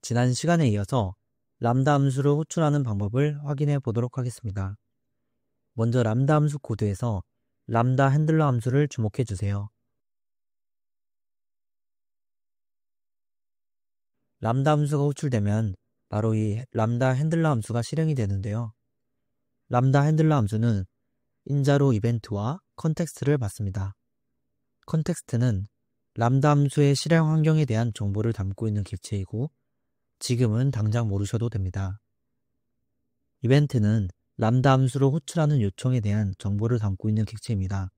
지난 시간에 이어서 람다 함수를 호출하는 방법을 확인해 보도록 하겠습니다. 먼저 람다 함수 코드에서 람다 핸들러 함수를 주목해 주세요. 람다 함수가 호출되면 바로 이 람다 핸들러 함수가 실행이 되는데요. 람다 핸들러 함수는 인자로 이벤트와 컨텍스트를 받습니다. 컨텍스트는 람다 함수의 실행 환경에 대한 정보를 담고 있는 객체이고 지금은 당장 모르셔도 됩니다. 이벤트는 람다 함수를 호출하는 요청에 대한 정보를 담고 있는 객체입니다.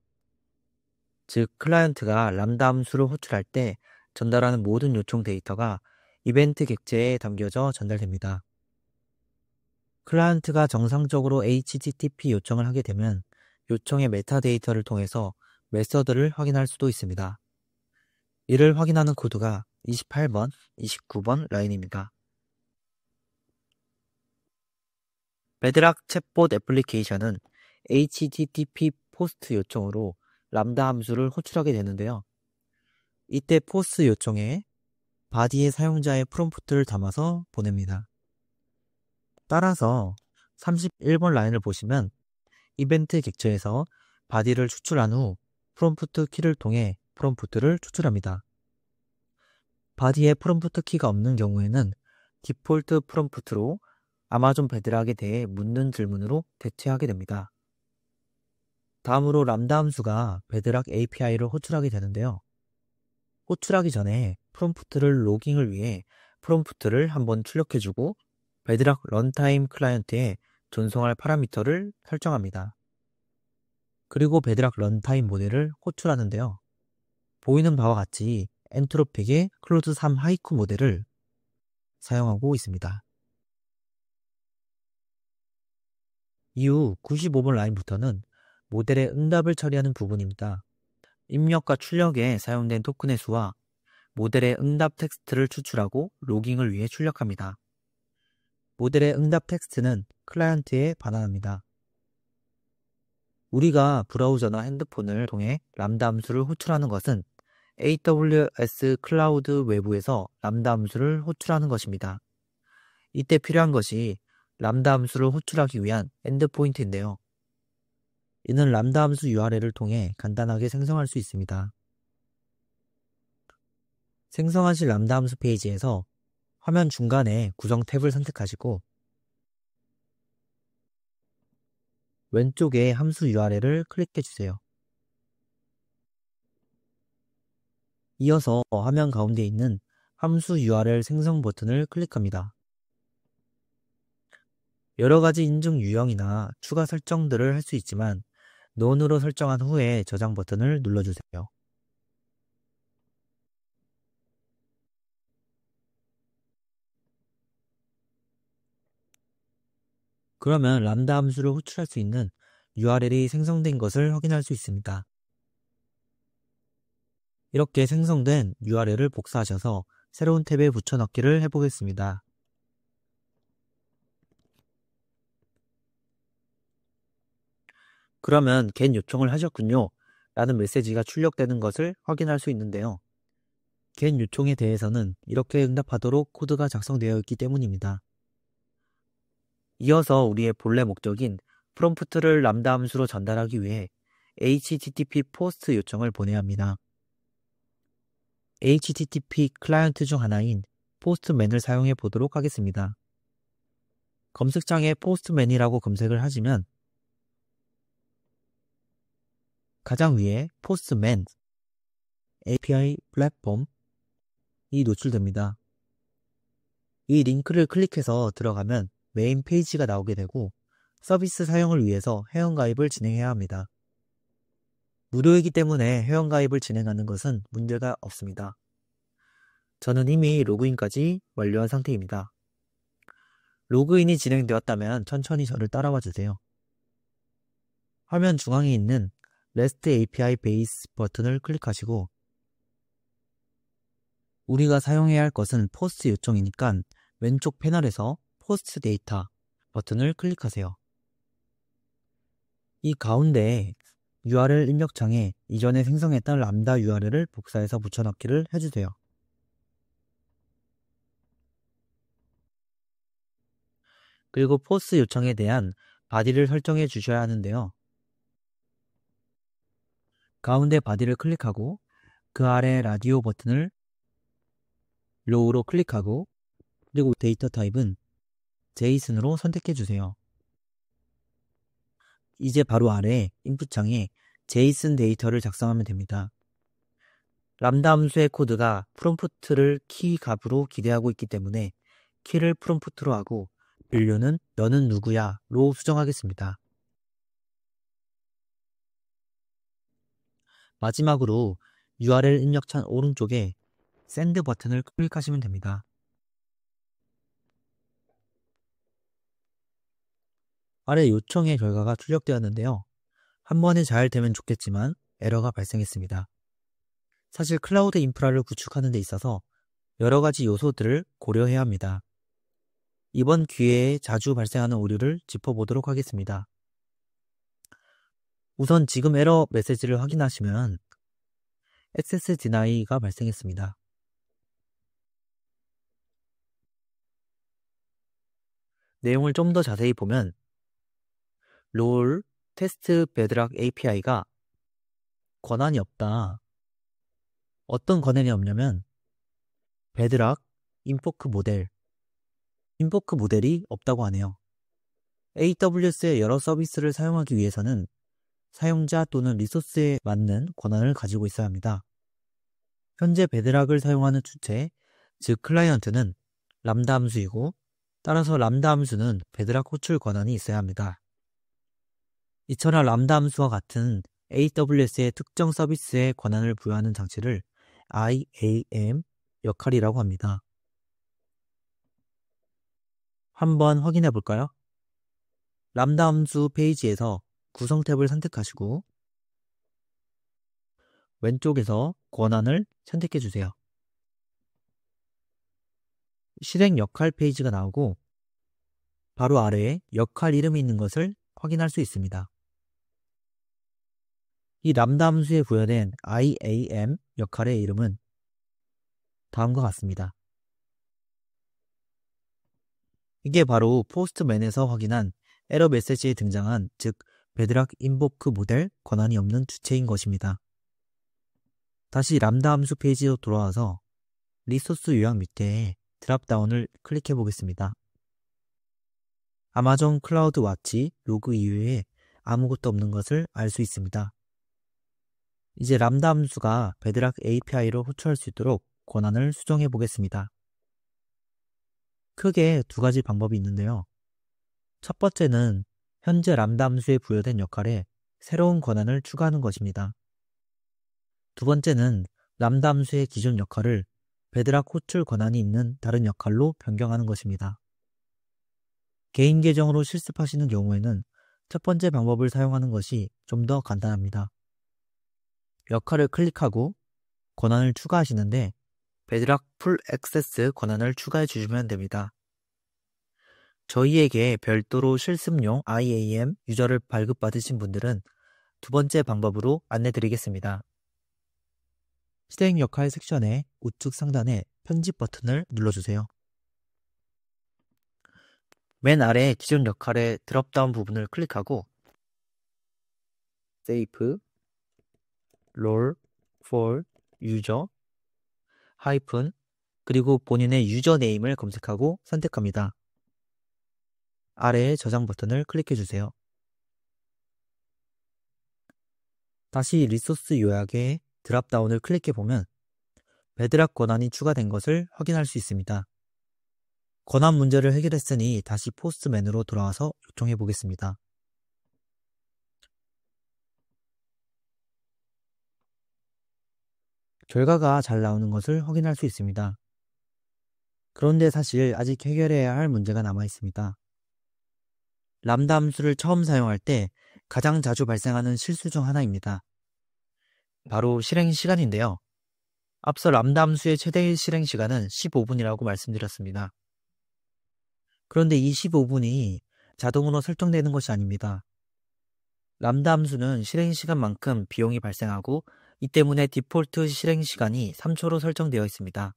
즉, 클라이언트가 람다 함수를 호출할 때 전달하는 모든 요청 데이터가 이벤트 객체에 담겨져 전달됩니다. 클라이언트가 정상적으로 HTTP 요청을 하게 되면 요청의 메타데이터를 통해서 메서드를 확인할 수도 있습니다. 이를 확인하는 코드가 28번, 29번 라인입니다. 베드락 챗봇 애플리케이션은 HTTP 포스트 요청으로 람다 함수를 호출하게 되는데요. 이때 포스트 요청에 바디의 사용자의 프롬프트를 담아서 보냅니다. 따라서 31번 라인을 보시면 이벤트 객체에서 바디를 추출한 후 프롬프트 키를 통해 프롬프트를 추출합니다. 바디에 프롬프트 키가 없는 경우에는 디폴트 프롬프트로 아마존 베드락에 대해 묻는 질문으로 대체하게 됩니다. 다음으로 람다 함수가 베드락 API를 호출하게 되는데요. 호출하기 전에 프롬프트를 로깅을 위해 프롬프트를 한번 출력해주고 베드락 런타임 클라이언트에 전송할 파라미터를 설정합니다. 그리고 베드락 런타임 모델을 호출하는데요. 보이는 바와 같이 엔트로픽의 클로즈 3 하이쿠 모델을 사용하고 있습니다. 이후 95번 라인부터는 모델의 응답을 처리하는 부분입니다. 입력과 출력에 사용된 토큰의 수와 모델의 응답 텍스트를 추출하고 로깅을 위해 출력합니다. 모델의 응답 텍스트는 클라이언트에 반환합니다. 우리가 브라우저나 핸드폰을 통해 람다 함수를 호출하는 것은 AWS 클라우드 외부에서 람다 함수를 호출하는 것입니다. 이때 필요한 것이 람다 함수를 호출하기 위한 엔드포인트인데요. 이는 람다 함수 URL을 통해 간단하게 생성할 수 있습니다. 생성하실 람다 함수 페이지에서 화면 중간에 구성 탭을 선택하시고 왼쪽에 함수 URL을 클릭해 주세요. 이어서 화면 가운데 있는 함수 URL 생성 버튼을 클릭합니다. 여러 가지 인증 유형이나 추가 설정들을 할 수 있지만 None으로 설정한 후에 저장 버튼을 눌러주세요. 그러면 람다 함수를 호출할 수 있는 URL이 생성된 것을 확인할 수 있습니다. 이렇게 생성된 URL을 복사하셔서 새로운 탭에 붙여넣기를 해보겠습니다. 그러면 get 요청을 하셨군요 라는 메시지가 출력되는 것을 확인할 수 있는데요. get 요청에 대해서는 이렇게 응답하도록 코드가 작성되어 있기 때문입니다. 이어서 우리의 본래 목적인 프롬프트를 람다 함수로 전달하기 위해 HTTP 포스트 요청을 보내야 합니다. HTTP 클라이언트 중 하나인 포스트맨을 사용해 보도록 하겠습니다. 검색창에 포스트맨이라고 검색을 하시면 가장 위에 포스트맨 API 플랫폼이 노출됩니다. 이 링크를 클릭해서 들어가면 메인 페이지가 나오게 되고 서비스 사용을 위해서 회원가입을 진행해야 합니다. 무료이기 때문에 회원가입을 진행하는 것은 문제가 없습니다. 저는 이미 로그인까지 완료한 상태입니다. 로그인이 진행되었다면 천천히 저를 따라와 주세요. 화면 중앙에 있는 REST API 베이스 버튼을 클릭하시고 우리가 사용해야 할 것은 포스트 요청이니까 왼쪽 패널에서 포스트 데이터 버튼을 클릭하세요. 이 가운데 URL 입력창에 이전에 생성했던 람다 URL을 복사해서 붙여넣기를 해주세요. 그리고 포스 요청에 대한 바디를 설정해 주셔야 하는데요. 가운데 바디를 클릭하고 그 아래 라디오 버튼을 로우로 클릭하고 그리고 데이터 타입은 제이슨으로 선택해 주세요. 이제 바로 아래 인풋 창에 제이슨 데이터를 작성하면 됩니다. 람다 함수의 코드가 프롬프트를 키 값으로 기대하고 있기 때문에 키를 프롬프트로 하고 밸류는 너는 누구야 로 수정하겠습니다. 마지막으로 URL 입력창 오른쪽에 샌드 버튼을 클릭하시면 됩니다. 아래 요청의 결과가 출력되었는데요. 한 번에 잘 되면 좋겠지만 에러가 발생했습니다. 사실 클라우드 인프라를 구축하는 데 있어서 여러 가지 요소들을 고려해야 합니다. 이번 기회에 자주 발생하는 오류를 짚어보도록 하겠습니다. 우선 지금 에러 메시지를 확인하시면 액세스 디나이가 발생했습니다. 내용을 좀 더 자세히 보면 롤 테스트 베드락 API가 권한이 없다. 어떤 권한이 없냐면 베드락 인포크 모델이 없다고 하네요. AWS의 여러 서비스를 사용하기 위해서는 사용자 또는 리소스에 맞는 권한을 가지고 있어야 합니다. 현재 베드락을 사용하는 주체, 즉 클라이언트는 람다 함수이고 따라서 람다 함수는 베드락 호출 권한이 있어야 합니다. 이처럼 람다 함수와 같은 AWS의 특정 서비스에 권한을 부여하는 장치를 IAM 역할이라고 합니다. 한번 확인해 볼까요? 람다 함수 페이지에서 구성 탭을 선택하시고 왼쪽에서 권한을 선택해 주세요. 실행 역할 페이지가 나오고 바로 아래에 역할 이름이 있는 것을 확인할 수 있습니다. 이 람다 함수에 부여된 IAM 역할의 이름은 다음과 같습니다. 이게 바로 포스트맨에서 확인한 에러 메시지에 등장한 즉 베드락 인보크 모델 권한이 없는 주체인 것입니다. 다시 람다 함수 페이지로 돌아와서 리소스 요약 밑에 드랍다운을 클릭해 보겠습니다. 아마존 클라우드 와치 로그 이외에 아무것도 없는 것을 알 수 있습니다. 이제 람다 함수가 베드락 API로 호출할 수 있도록 권한을 수정해 보겠습니다. 크게 두 가지 방법이 있는데요. 첫 번째는 현재 람다 함수에 부여된 역할에 새로운 권한을 추가하는 것입니다. 두 번째는 람다 함수의 기존 역할을 베드락 호출 권한이 있는 다른 역할로 변경하는 것입니다. 개인 계정으로 실습하시는 경우에는 첫 번째 방법을 사용하는 것이 좀 더 간단합니다. 역할을 클릭하고 권한을 추가하시는데 베드락 풀 액세스 권한을 추가해 주시면 됩니다. 저희에게 별도로 실습용 IAM 유저를 발급받으신 분들은 두 번째 방법으로 안내드리겠습니다. 실행 역할 섹션의 우측 상단에 편집 버튼을 눌러주세요. 맨 아래 기존 역할의 드롭다운 부분을 클릭하고 Save, Role for User, 하이픈, 그리고 본인의 유저네임을 검색하고 선택합니다. 아래의 저장 버튼을 클릭해주세요. 다시 리소스 요약에 드랍다운을 클릭해보면 베드락 권한이 추가된 것을 확인할 수 있습니다. 권한 문제를 해결했으니 다시 포스트맨으로 돌아와서 요청해 보겠습니다. 결과가 잘 나오는 것을 확인할 수 있습니다. 그런데 사실 아직 해결해야 할 문제가 남아 있습니다. 람다 함수를 처음 사용할 때 가장 자주 발생하는 실수 중 하나입니다. 바로 실행 시간인데요. 앞서 람다 함수의 최대 실행 시간은 15분이라고 말씀드렸습니다. 그런데 이 15분이 자동으로 설정되는 것이 아닙니다. 람다 함수는 실행 시간만큼 비용이 발생하고 이 때문에 디폴트 실행 시간이 3초로 설정되어 있습니다.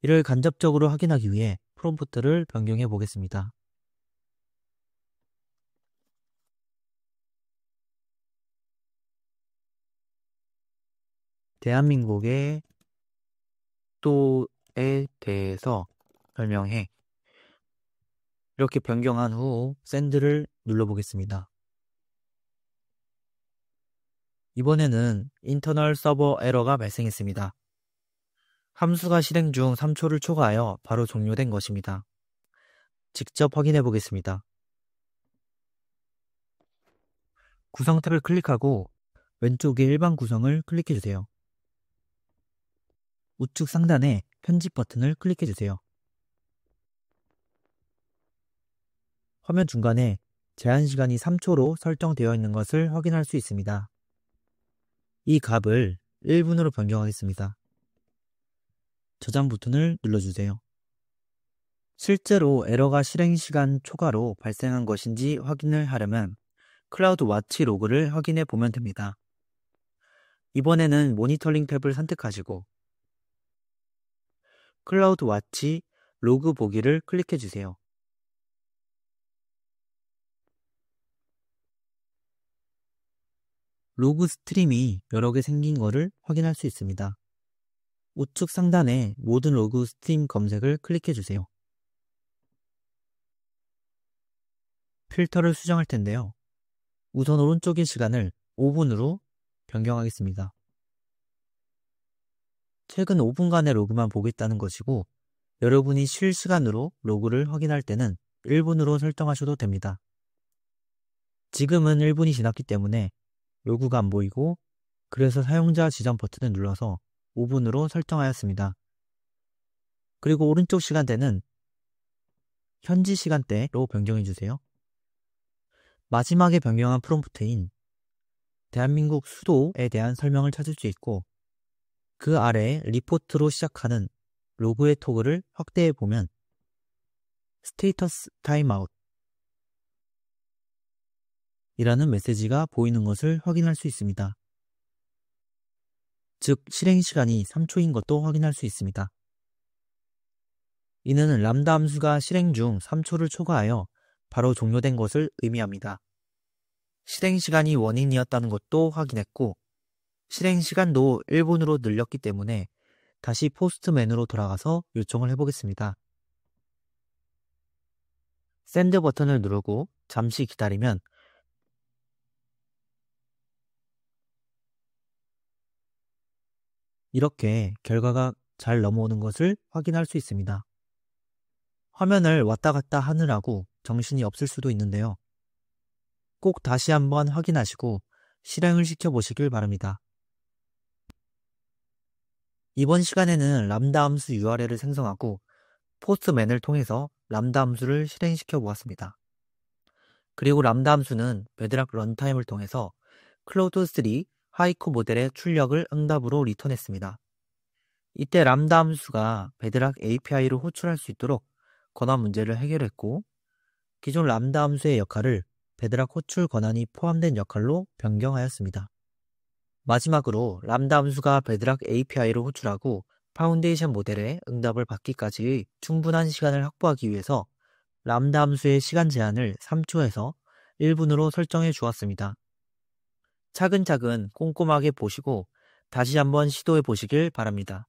이를 간접적으로 확인하기 위해 프롬프트를 변경해 보겠습니다. 대한민국의 수도에 대해서 설명해. 이렇게 변경한 후 샌드를 눌러보겠습니다. 이번에는 인터널 서버 에러가 발생했습니다. 함수가 실행 중 3초를 초과하여 바로 종료된 것입니다. 직접 확인해 보겠습니다. 구성 탭을 클릭하고 왼쪽의 일반 구성을 클릭해 주세요. 우측 상단에 편집 버튼을 클릭해 주세요. 화면 중간에 제한 시간이 3초로 설정되어 있는 것을 확인할 수 있습니다. 이 값을 1분으로 변경하겠습니다. 저장 버튼을 눌러주세요. 실제로 에러가 실행 시간 초과로 발생한 것인지 확인을 하려면 클라우드 와치 로그를 확인해 보면 됩니다. 이번에는 모니터링 탭을 선택하시고 클라우드 와치 로그 보기를 클릭해 주세요. 로그 스트림이 여러 개 생긴 것을 확인할 수 있습니다. 우측 상단에 모든 로그 스트림 검색을 클릭해 주세요. 필터를 수정할 텐데요. 우선 오른쪽의 시간을 5분으로 변경하겠습니다. 최근 5분간의 로그만 보겠다는 것이고 여러분이 실시간으로 로그를 확인할 때는 1분으로 설정하셔도 됩니다. 지금은 1분이 지났기 때문에 로그가 안 보이고 그래서 사용자 지정 버튼을 눌러서 5분으로 설정하였습니다. 그리고 오른쪽 시간대는 현지 시간대로 변경해 주세요. 마지막에 변경한 프롬프트인 대한민국 수도에 대한 설명을 찾을 수 있고 그 아래 리포트로 시작하는 로그의 토글을 확대해 보면 스테이터스 타임아웃 이라는 메시지가 보이는 것을 확인할 수 있습니다. 즉 실행 시간이 3초인 것도 확인할 수 있습니다. 이는 람다 함수가 실행 중 3초를 초과하여 바로 종료된 것을 의미합니다. 실행 시간이 원인이었다는 것도 확인했고 실행 시간도 1분으로 늘렸기 때문에 다시 포스트 메뉴로 돌아가서 요청을 해보겠습니다. 샌드 버튼을 누르고 잠시 기다리면 이렇게 결과가 잘 넘어오는 것을 확인할 수 있습니다. 화면을 왔다 갔다 하느라고 정신이 없을 수도 있는데요. 꼭 다시 한번 확인하시고 실행을 시켜보시길 바랍니다. 이번 시간에는 람다 함수 URL을 생성하고 포스트맨을 통해서 람다 함수를 실행시켜 보았습니다. 그리고 람다 함수는 베드락 런타임을 통해서 클로드3 하이코 모델의 출력을 응답으로 리턴했습니다. 이때 람다 함수가 베드락 API를 호출할 수 있도록 권한 문제를 해결했고 기존 람다 함수의 역할을 베드락 호출 권한이 포함된 역할로 변경하였습니다. 마지막으로 람다 함수가 베드락 API를 호출하고 파운데이션 모델의 응답을 받기까지의 충분한 시간을 확보하기 위해서 람다 함수의 시간 제한을 3초에서 1분으로 설정해 주었습니다. 차근차근 꼼꼼하게 보시고 다시 한번 시도해 보시길 바랍니다.